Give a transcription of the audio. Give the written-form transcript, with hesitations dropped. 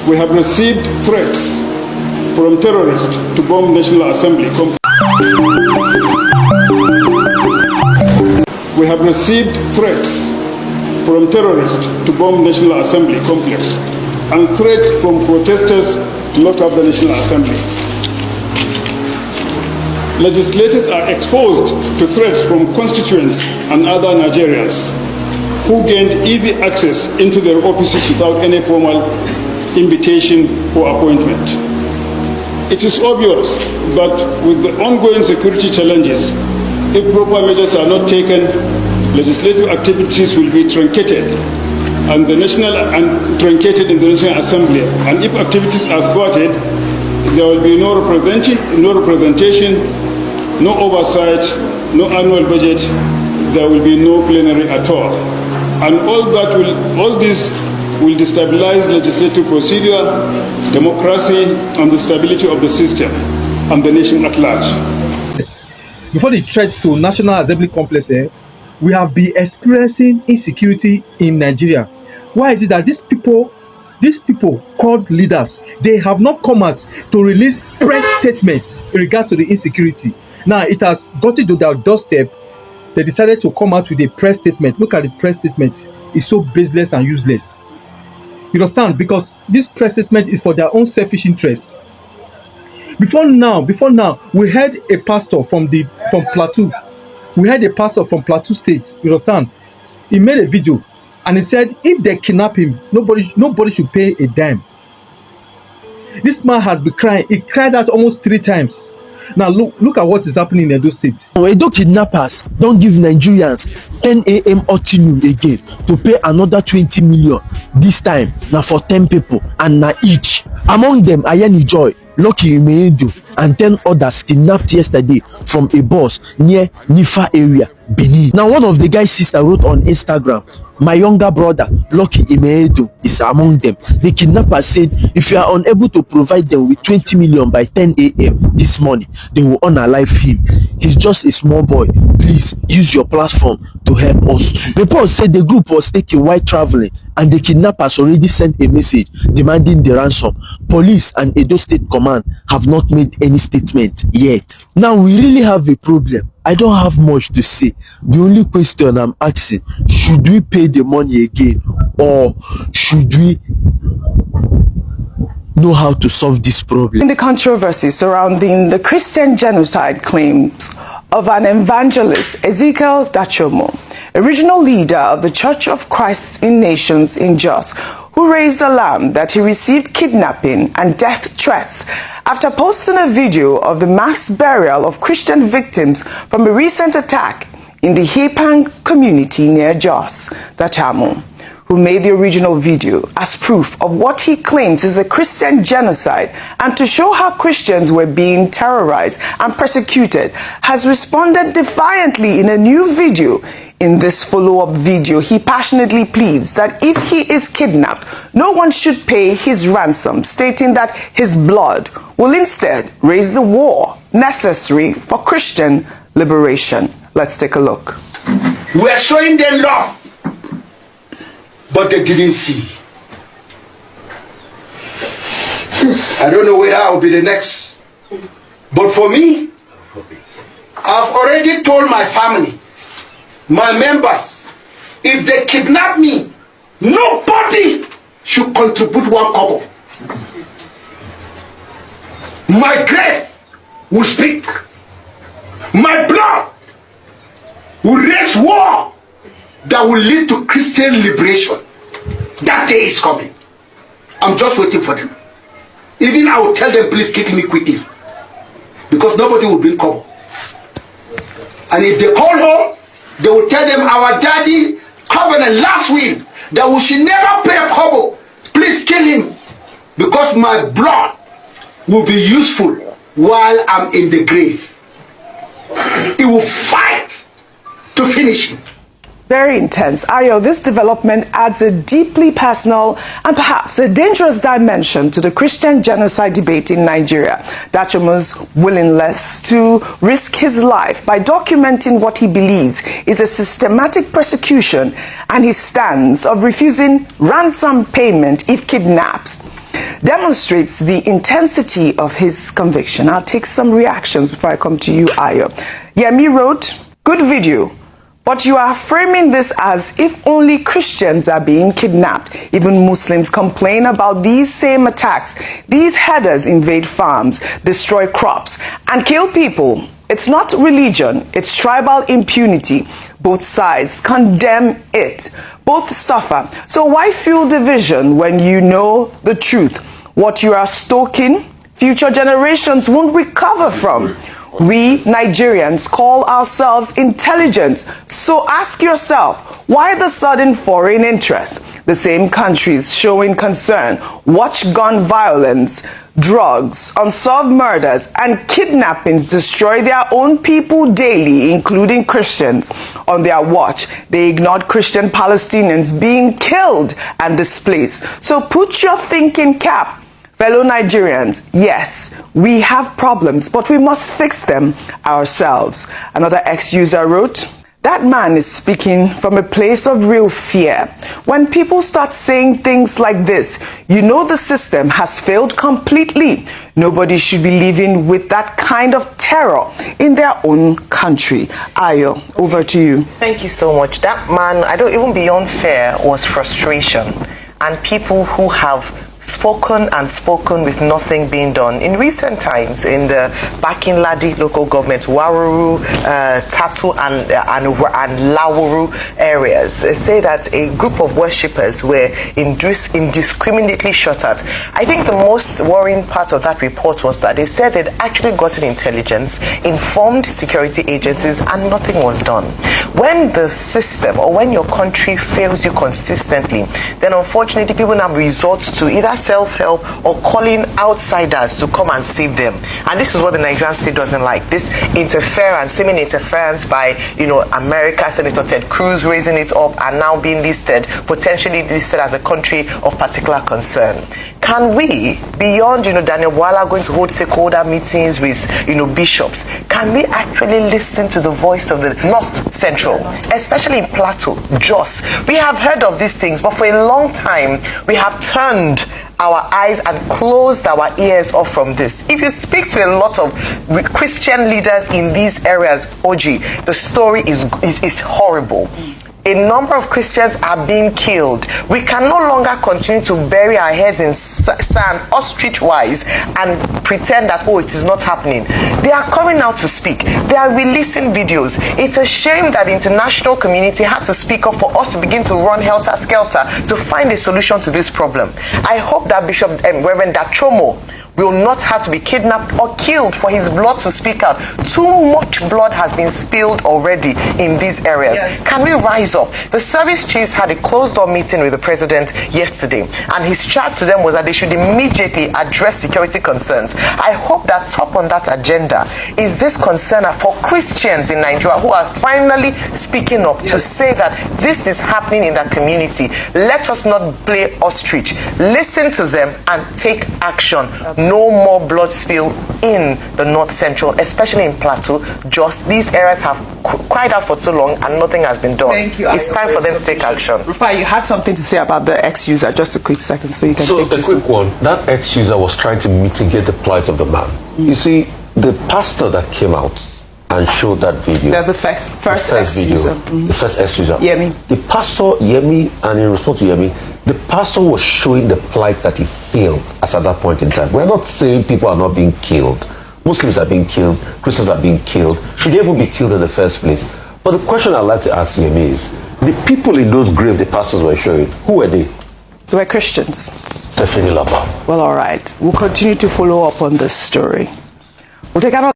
We have received threats from terrorists to bomb National Assembly. We have received threats from terrorists to bomb National Assembly complex and threats from protesters to lock up the National Assembly. Legislators are exposed to threats from constituents and other Nigerians who gained easy access into their offices without any formal invitation or appointment. It is obvious that with the ongoing security challenges, if proper measures are not taken, legislative activities will be truncated in the National Assembly, and if activities are thwarted, there will be no representation, no oversight, no annual budget, there will be no plenary at all. And all this will destabilize legislative procedure, democracy, and the stability of the system and the nation at large. Before the threat to National Assembly complex, we have been experiencing insecurity in Nigeria. Why is it that these people called leaders, they have not come out to release press statements in regards to the insecurity? Now it has gotten to their doorstep. They decided to come out with a press statement. Look at the press statement. It's so baseless and useless. You understand? Because this press statement is for their own selfish interests. Before now, we heard a pastor from Plateau. We heard a pastor from Plateau State. You understand? He made a video and he said if they kidnap him, nobody should pay a dime. This man has been crying. He cried out almost 3 times. Now look at what is happening in Edo State. Edo kidnappers don't give Nigerians 10 a.m. afternoon again to pay another 20 million. This time now for 10 people and now each. Among them, Ayani Joy, Lucky Imeedo, and 10 others kidnapped yesterday from a bus near Nifa area, Benin. Now one of the guy's sister wrote on Instagram, my younger brother, Lucky Imeedo, is among them. The kidnappers said if you are unable to provide them with 20 million by 10 a.m. this morning, they will unalive him. He's just a small boy. Please use your platform to help us too. Reports said the group was taken while traveling and the kidnappers already sent a message demanding the ransom. Police and Edo State Command have not made any statement yet. Now we really have a problem. I don't have much to say. The only question I'm asking, should we pay the money again or should we know how to solve this problem? In the controversy surrounding the Christian genocide claims of an evangelist, Ezekiel Dachomo, original leader of the Church of Christ in Nations in Jos, who raised alarm that he received kidnapping and death threats after posting a video of the mass burial of Christian victims from a recent attack in the Hepang community near Jos. Dachomo, who made the original video as proof of what he claims is a Christian genocide and to show how Christians were being terrorized and persecuted, has responded defiantly in a new video. In this follow-up video, he passionately pleads that if he is kidnapped, no one should pay his ransom, stating that his blood will instead raise the war necessary for Christian liberation. Let's take a look. We are showing them love, but they didn't see. I don't know whether I'll be the next, but for me, I've already told my family, my members, if they kidnap me, nobody should contribute 1 kobo. My grave will speak. My blood will raise war that will lead to Christian liberation. That day is coming. I'm just waiting for them. Even I will tell them, please kill me quickly, because nobody will bring kobo. And if they call home, they will tell them our daddy covenant last week that we should never pay a kobo. Please kill him, because my blood will be useful while I'm in the grave. It will fight to finish him. Very intense. Ayo, this development adds a deeply personal and perhaps a dangerous dimension to the Christian genocide debate in Nigeria. Dachomo's willingness to risk his life by documenting what he believes is a systematic persecution and his stance of refusing ransom payment if kidnapped. demonstrates the intensity of his conviction. I'll take some reactions before I come to you, Ayo. Yemi wrote, good video, but you are framing this as if only Christians are being kidnapped. Even Muslims complain about these same attacks. These headers invade farms, destroy crops, and kill people. It's not religion, it's tribal impunity. Both sides condemn it. Both suffer. So why fuel division when you know the truth? What you are stoking, future generations won't recover from. We Nigerians call ourselves intelligent. So ask yourself, why the sudden foreign interest? The same countries showing concern watch gun violence, drugs, unsolved murders, and kidnappings destroy their own people daily, including Christians. On their watch, they ignored Christian Palestinians being killed and displaced. So put your thinking cap. Fellow Nigerians, yes, we have problems, but we must fix them ourselves. Another ex-user wrote, that man is speaking from a place of real fear. When people start saying things like this, you know the system has failed completely. Nobody should be living with that kind of terror in their own country. Ayo, over to you. Thank you so much. That man, I don't even beyond fear, was frustration. And people who have spoken and spoken with nothing being done. In recent times, in the Bakin-Ladi local government, Waruru, Tatu, and Lawuru areas, they say that a group of worshippers were indiscriminately shot at. I think the most worrying part of that report was that they said they'd actually gotten intelligence, informed security agencies, and nothing was done. When the system or when your country fails you consistently, then unfortunately people now resort to either self-help or calling outsiders to come and save them. And this is what the Nigerian state doesn't like. This interference, seeming interference by, America, Senator Ted Cruz raising it up and now being potentially listed as a country of particular concern. Can we, beyond, Daniel Wala going to hold stakeholder meetings with, bishops, can we actually listen to the voice of the North Central, especially in Plateau, Jos? We have heard of these things, but for a long time, we have turned our eyes and closed our ears off from this. If you speak to a lot of Christian leaders in these areas, Oji, the story is horrible. A number of Christians are being killed. We can no longer continue to bury our heads in sand, ostrich-wise, and pretend that, it is not happening. They are coming out to speak. They are releasing videos. It's a shame that the international community had to speak up for us to begin to run helter-skelter to find a solution to this problem. I hope that Bishop Reverend Dachomo will not have to be kidnapped or killed for his blood to speak out. Too much blood has been spilled already in these areas. Yes. Can we rise up? The service chiefs had a closed-door meeting with the president yesterday, and his charge to them was that they should immediately address security concerns. I hope that top on that agenda is this concern for Christians in Nigeria who are finally speaking up to say that this is happening in their community. Let us not play ostrich. Listen to them and take action. No more blood spill in the North Central, especially in Plateau. Just these areas have cried out for too long and nothing has been done. Thank you. It's time for them to take action. Rufai, you had something to say about the ex-user. Just a quick second so you can take this. So a quick one. That ex-user was trying to mitigate the plight of the man. You see, the pastor that came out and showed that video. The first ex-user. The first ex-user. Yemi. The pastor, Yemi, and in response to Yemi, the pastor was showing the plight that he felt at that point in time. We're not saying people are not being killed. Muslims are being killed. Christians are being killed. Should they even be killed in the first place? But the question I'd like to ask Yemi is, the people in those graves the pastors were showing, who were they? They were Christians. Definitely Laba. Well, all right. We'll continue to follow up on this story. We'll take another